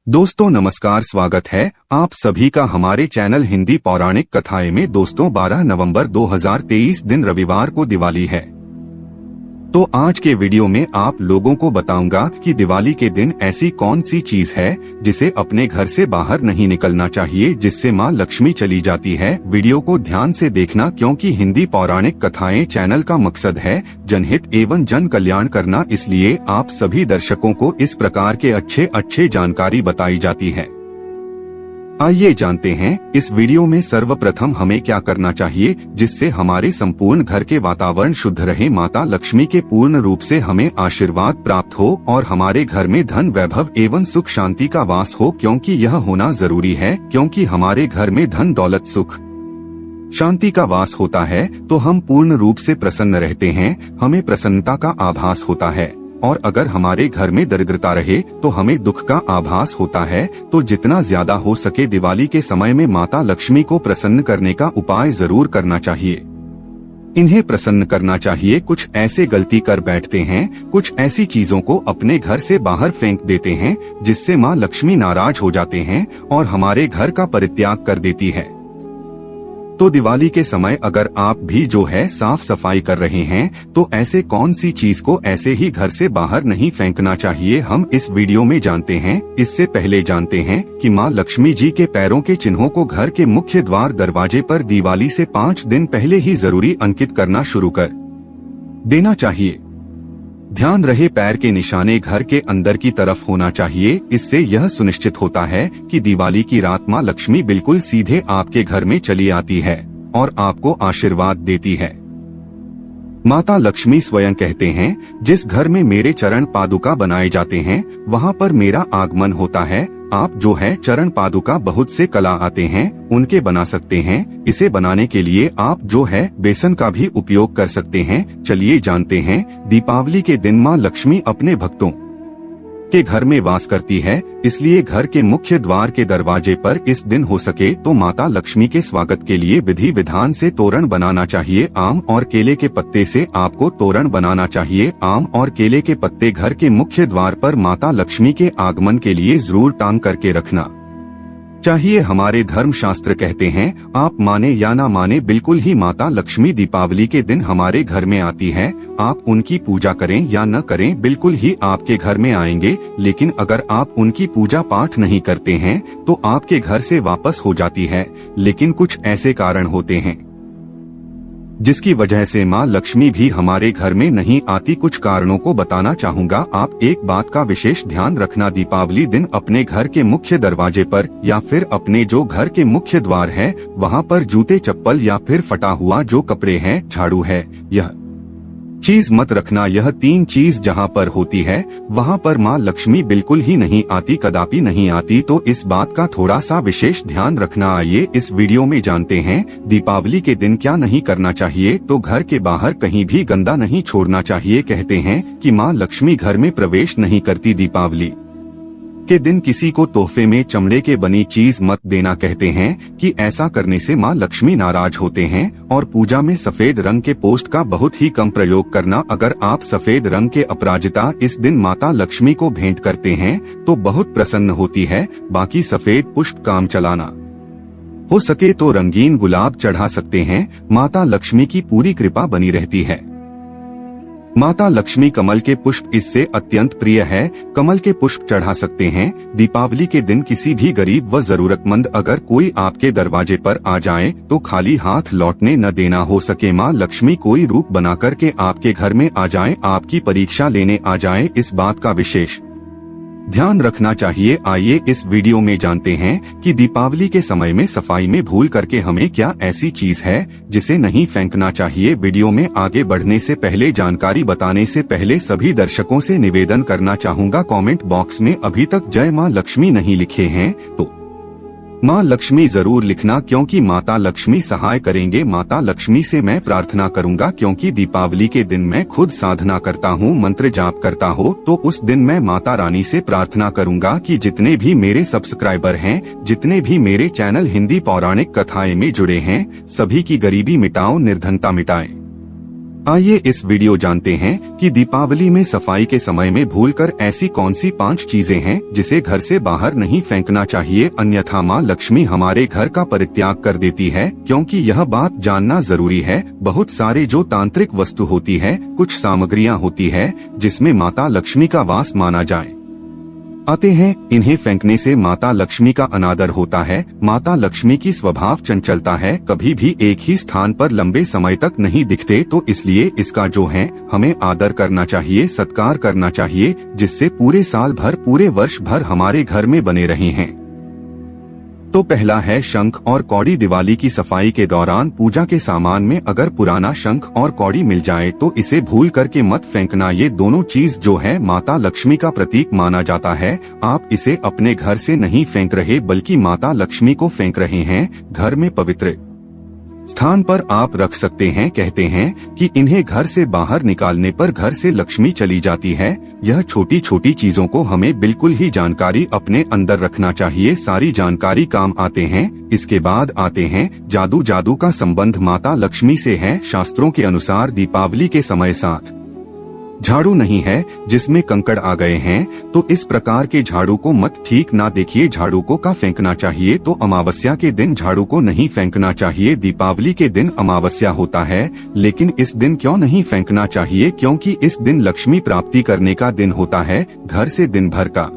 दोस्तों नमस्कार, स्वागत है आप सभी का हमारे चैनल हिंदी पौराणिक कथाएं में। दोस्तों 12 नवंबर 2023 दिन रविवार को दिवाली है। तो आज के वीडियो में आप लोगों को बताऊंगा कि दिवाली के दिन ऐसी कौन सी चीज है जिसे अपने घर से बाहर नहीं निकलना चाहिए, जिससे मां लक्ष्मी चली जाती है। वीडियो को ध्यान से देखना, क्योंकि हिंदी पौराणिक कथाएं चैनल का मकसद है जनहित एवं जन कल्याण करना, इसलिए आप सभी दर्शकों को इस प्रकार के अच्छे जानकारी बताई जाती है। आइए जानते हैं इस वीडियो में सर्वप्रथम हमें क्या करना चाहिए जिससे हमारे संपूर्ण घर के वातावरण शुद्ध रहे, माता लक्ष्मी के पूर्ण रूप से हमें आशीर्वाद प्राप्त हो और हमारे घर में धन वैभव एवं सुख शांति का वास हो, क्योंकि यह होना जरूरी है। क्योंकि हमारे घर में धन दौलत सुख शांति का वास होता है तो हम पूर्ण रूप से प्रसन्न रहते हैं, हमें प्रसन्नता का आभास होता है। और अगर हमारे घर में दरिद्रता रहे तो हमें दुख का आभास होता है। तो जितना ज्यादा हो सके दिवाली के समय में माता लक्ष्मी को प्रसन्न करने का उपाय जरूर करना चाहिए। इन्हें प्रसन्न करना चाहिए। कुछ ऐसे गलती कर बैठते हैं, कुछ ऐसी चीजों को अपने घर से बाहर फेंक देते हैं जिससे माँ लक्ष्मी नाराज हो जाते हैं और हमारे घर का परित्याग कर देती है। तो दिवाली के समय अगर आप भी जो है साफ सफाई कर रहे हैं तो ऐसे कौन सी चीज को ऐसे ही घर से बाहर नहीं फेंकना चाहिए, हम इस वीडियो में जानते हैं। इससे पहले जानते हैं कि मां लक्ष्मी जी के पैरों के चिन्हों को घर के मुख्य द्वार दरवाजे पर दिवाली से 5 दिन पहले ही जरूरी अंकित करना शुरू कर देना चाहिए। ध्यान रहे, पैर के निशाने घर के अंदर की तरफ होना चाहिए। इससे यह सुनिश्चित होता है कि दिवाली की रात मां लक्ष्मी बिल्कुल सीधे आपके घर में चली आती है और आपको आशीर्वाद देती है। माता लक्ष्मी स्वयं कहते हैं, जिस घर में मेरे चरण पादुका बनाए जाते हैं वहां पर मेरा आगमन होता है। आप जो है चरण पादुका बहुत से कला आते हैं उनके बना सकते हैं। इसे बनाने के लिए आप जो है बेसन का भी उपयोग कर सकते हैं। चलिए जानते हैं। दीपावली के दिन मां लक्ष्मी अपने भक्तों के घर में वास करती है, इसलिए घर के मुख्य द्वार के दरवाजे पर इस दिन हो सके तो माता लक्ष्मी के स्वागत के लिए विधि विधान से तोरण बनाना चाहिए। आम और केले के पत्ते से आपको तोरण बनाना चाहिए। आम और केले के पत्ते घर के मुख्य द्वार पर माता लक्ष्मी के आगमन के लिए जरूर टांग करके रखना चाहिए। हमारे धर्म शास्त्र कहते हैं, आप माने या ना माने, बिल्कुल ही माता लक्ष्मी दीपावली के दिन हमारे घर में आती है। आप उनकी पूजा करें या न करें, बिल्कुल ही आपके घर में आएंगे। लेकिन अगर आप उनकी पूजा पाठ नहीं करते हैं तो आपके घर से वापस हो जाती है। लेकिन कुछ ऐसे कारण होते हैं जिसकी वजह से मां लक्ष्मी भी हमारे घर में नहीं आती। कुछ कारणों को बताना चाहूँगा। आप एक बात का विशेष ध्यान रखना, दीपावली दिन अपने घर के मुख्य दरवाजे पर या फिर अपने जो घर के मुख्य द्वार है वहां पर जूते चप्पल या फिर फटा हुआ जो कपड़े हैं, झाड़ू है, यह चीज मत रखना। यह 3 चीज जहां पर होती है वहां पर मां लक्ष्मी बिल्कुल ही नहीं आती, कदापि नहीं आती। तो इस बात का थोड़ा सा विशेष ध्यान रखना। आइए इस वीडियो में जानते हैं दीपावली के दिन क्या नहीं करना चाहिए। तो घर के बाहर कहीं भी गंदा नहीं छोड़ना चाहिए। कहते हैं कि मां लक्ष्मी घर में प्रवेश नहीं करती। दीपावली के दिन किसी को तोहफे में चमड़े के बनी चीज मत देना। कहते हैं कि ऐसा करने से मां लक्ष्मी नाराज होते हैं। और पूजा में सफेद रंग के पोस्ट का बहुत ही कम प्रयोग करना। अगर आप सफेद रंग के अपराजिता इस दिन माता लक्ष्मी को भेंट करते हैं तो बहुत प्रसन्न होती है। बाकी सफेद पुष्प काम चलाना। हो सके तो रंगीन गुलाब चढ़ा सकते हैं, माता लक्ष्मी की पूरी कृपा बनी रहती है। माता लक्ष्मी कमल के पुष्प इससे अत्यंत प्रिय है, कमल के पुष्प चढ़ा सकते हैं। दीपावली के दिन किसी भी गरीब व जरूरतमंद अगर कोई आपके दरवाजे पर आ जाए तो खाली हाथ लौटने न देना। हो सके मां लक्ष्मी कोई रूप बना करके आपके घर में आ जाए, आपकी परीक्षा लेने आ जाए, इस बात का विशेष ध्यान रखना चाहिए। आइए इस वीडियो में जानते हैं कि दीपावली के समय में सफाई में भूल करके हमें क्या ऐसी चीज है जिसे नहीं फेंकना चाहिए। वीडियो में आगे बढ़ने से पहले, जानकारी बताने से पहले सभी दर्शकों से निवेदन करना चाहूँगा, कमेंट बॉक्स में अभी तक जय मां लक्ष्मी नहीं लिखे हैं तो मां लक्ष्मी जरूर लिखना, क्योंकि माता लक्ष्मी सहाय करेंगे। माता लक्ष्मी से मैं प्रार्थना करूंगा, क्योंकि दीपावली के दिन मैं खुद साधना करता हूं, मंत्र जाप करता हूं। तो उस दिन मैं माता रानी से प्रार्थना करूंगा कि जितने भी मेरे सब्सक्राइबर हैं, जितने भी मेरे चैनल हिंदी पौराणिक कथाएं में जुड़े हैं, सभी की गरीबी मिटाओ, निर्धनता मिटाएं। आइए इस वीडियो जानते हैं कि दीपावली में सफाई के समय में भूलकर ऐसी कौन सी 5 चीजें हैं जिसे घर से बाहर नहीं फेंकना चाहिए, अन्यथा मां लक्ष्मी हमारे घर का परित्याग कर देती है। क्योंकि यह बात जानना जरूरी है। बहुत सारे जो तांत्रिक वस्तु होती है, कुछ सामग्रियां होती है जिसमें माता लक्ष्मी का वास माना जाए आते हैं, इन्हें फेंकने से माता लक्ष्मी का अनादर होता है। माता लक्ष्मी की स्वभाव चंचलता है, कभी भी एक ही स्थान पर लंबे समय तक नहीं दिखते, तो इसलिए इसका जो है हमें आदर करना चाहिए, सत्कार करना चाहिए, जिससे पूरे साल भर, पूरे वर्ष भर हमारे घर में बने रहे हैं। तो पहला है शंख और कौड़ी। दिवाली की सफाई के दौरान पूजा के सामान में अगर पुराना शंख और कौड़ी मिल जाए तो इसे भूल करके मत फेंकना। ये दोनों चीज जो है माता लक्ष्मी का प्रतीक माना जाता है। आप इसे अपने घर से नहीं फेंक रहे बल्कि माता लक्ष्मी को फेंक रहे हैं। घर में पवित्र स्थान पर आप रख सकते हैं। कहते हैं कि इन्हें घर से बाहर निकालने पर घर से लक्ष्मी चली जाती है। यह छोटी छोटी चीजों को हमें बिल्कुल ही जानकारी अपने अंदर रखना चाहिए। सारी जानकारी काम आते हैं। इसके बाद आते हैं जादू। जादू का संबंध माता लक्ष्मी से है। शास्त्रों के अनुसार दीपावली के समय साथ झाड़ू नहीं है जिसमें कंकड़ आ गए हैं, तो इस प्रकार के झाड़ू को मत ठीक ना देखिए। झाड़ू को का फेंकना चाहिए तो अमावस्या के दिन झाड़ू को नहीं फेंकना चाहिए। दीपावली के दिन अमावस्या होता है, लेकिन इस दिन क्यों नहीं फेंकना चाहिए? क्योंकि इस दिन लक्ष्मी प्राप्ति करने का दिन होता है। घर से दिन भर का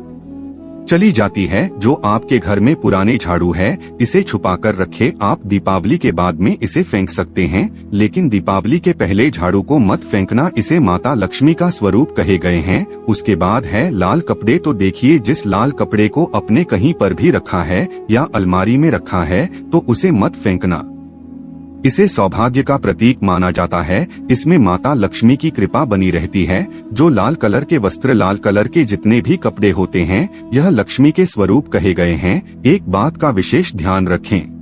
चली जाती है। जो आपके घर में पुराने झाड़ू है, इसे छुपा कर रखे। आप दीपावली के बाद में इसे फेंक सकते हैं, लेकिन दीपावली के पहले झाड़ू को मत फेंकना। इसे माता लक्ष्मी का स्वरूप कहे गए हैं। उसके बाद है लाल कपड़े। तो देखिए, जिस लाल कपड़े को अपने कहीं पर भी रखा है या अलमारी में रखा है तो उसे मत फेंकना। इसे सौभाग्य का प्रतीक माना जाता है। इसमें माता लक्ष्मी की कृपा बनी रहती है। जो लाल कलर के वस्त्र, लाल कलर के जितने भी कपड़े होते हैं, यह लक्ष्मी के स्वरूप कहे गए हैं। एक बात का विशेष ध्यान रखें,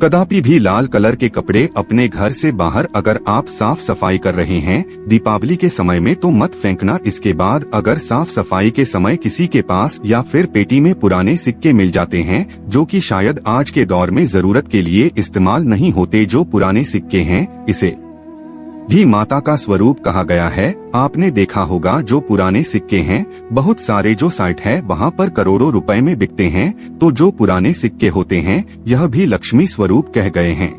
कदापि भी लाल कलर के कपड़े अपने घर से बाहर अगर आप साफ सफाई कर रहे हैं दीपावली के समय में तो मत फेंकना। इसके बाद अगर साफ सफाई के समय किसी के पास या फिर पेटी में पुराने सिक्के मिल जाते हैं जो कि शायद आज के दौर में जरूरत के लिए इस्तेमाल नहीं होते, जो पुराने सिक्के हैं, इसे भी माता का स्वरूप कहा गया है। आपने देखा होगा जो पुराने सिक्के हैं, बहुत सारे जो साइट है वहाँ पर करोड़ों रुपए में बिकते हैं। तो जो पुराने सिक्के होते हैं यह भी लक्ष्मी स्वरूप कह गए हैं।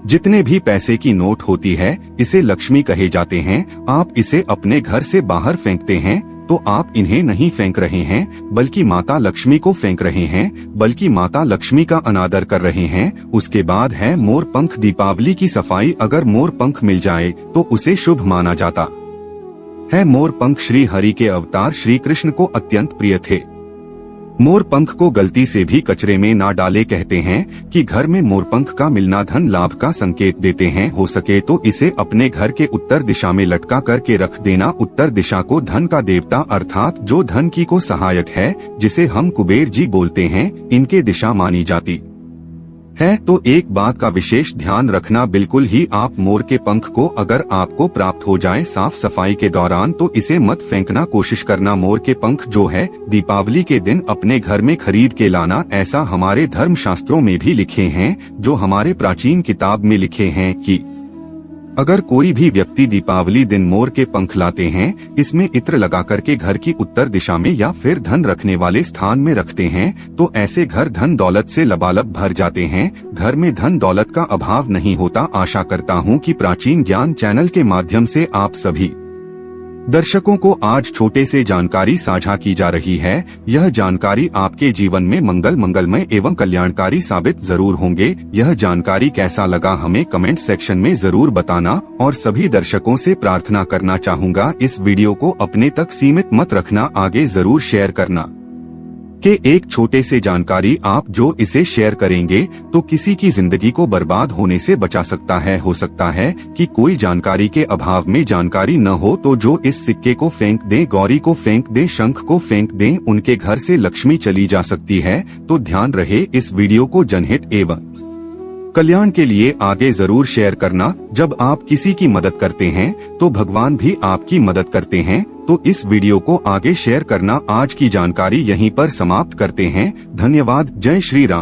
जितने भी पैसे की नोट होती है इसे लक्ष्मी कहे जाते हैं। आप इसे अपने घर से बाहर फेंकते हैं तो आप इन्हें नहीं फेंक रहे हैं बल्कि माता लक्ष्मी को फेंक रहे हैं, बल्कि माता लक्ष्मी का अनादर कर रहे हैं। उसके बाद है मोर पंख। दीपावली की सफाई अगर मोर पंख मिल जाए तो उसे शुभ माना जाता है। मोर पंख श्री हरि के अवतार श्री कृष्ण को अत्यंत प्रिय थे। मोर पंख को गलती से भी कचरे में ना डाले। कहते हैं कि घर में मोर पंख का मिलना धन लाभ का संकेत देते हैं। हो सके तो इसे अपने घर के उत्तर दिशा में लटका करके रख देना। उत्तर दिशा को धन का देवता अर्थात जो धन की को सहायक है, जिसे हम कुबेर जी बोलते हैं, इनके दिशा मानी जाती है। तो एक बात का विशेष ध्यान रखना, बिल्कुल ही आप मोर के पंख को अगर आपको प्राप्त हो जाए साफ सफाई के दौरान तो इसे मत फेंकना। कोशिश करना मोर के पंख जो है दीपावली के दिन अपने घर में खरीद के लाना। ऐसा हमारे धर्म शास्त्रों में भी लिखे हैं, जो हमारे प्राचीन किताब में लिखे हैं कि अगर कोई भी व्यक्ति दीपावली दिन मोर के पंख लाते हैं, इसमें इत्र लगा करके घर की उत्तर दिशा में या फिर धन रखने वाले स्थान में रखते हैं तो ऐसे घर धन दौलत से लबालब भर जाते हैं। घर में धन दौलत का अभाव नहीं होता। आशा करता हूँ कि प्राचीन ज्ञान चैनल के माध्यम से आप सभी दर्शकों को आज छोटे से जानकारी साझा की जा रही है। यह जानकारी आपके जीवन में मंगलमय एवं कल्याणकारी साबित जरूर होंगे। यह जानकारी कैसा लगा हमें कमेंट सेक्शन में जरूर बताना। और सभी दर्शकों से प्रार्थना करना चाहूँगा, इस वीडियो को अपने तक सीमित मत रखना, आगे जरूर शेयर करना। के एक छोटे से जानकारी आप जो इसे शेयर करेंगे तो किसी की जिंदगी को बर्बाद होने से बचा सकता है। हो सकता है कि कोई जानकारी के अभाव में जानकारी न हो तो जो इस सिक्के को फेंक दें, गौरी को फेंक दें, शंख को फेंक दें, उनके घर से लक्ष्मी चली जा सकती है। तो ध्यान रहे, इस वीडियो को जनहित एवं कल्याण के लिए आगे जरूर शेयर करना। जब आप किसी की मदद करते हैं तो भगवान भी आपकी मदद करते हैं। तो इस वीडियो को आगे शेयर करना। आज की जानकारी यहीं पर समाप्त करते हैं। धन्यवाद। जय श्री राम।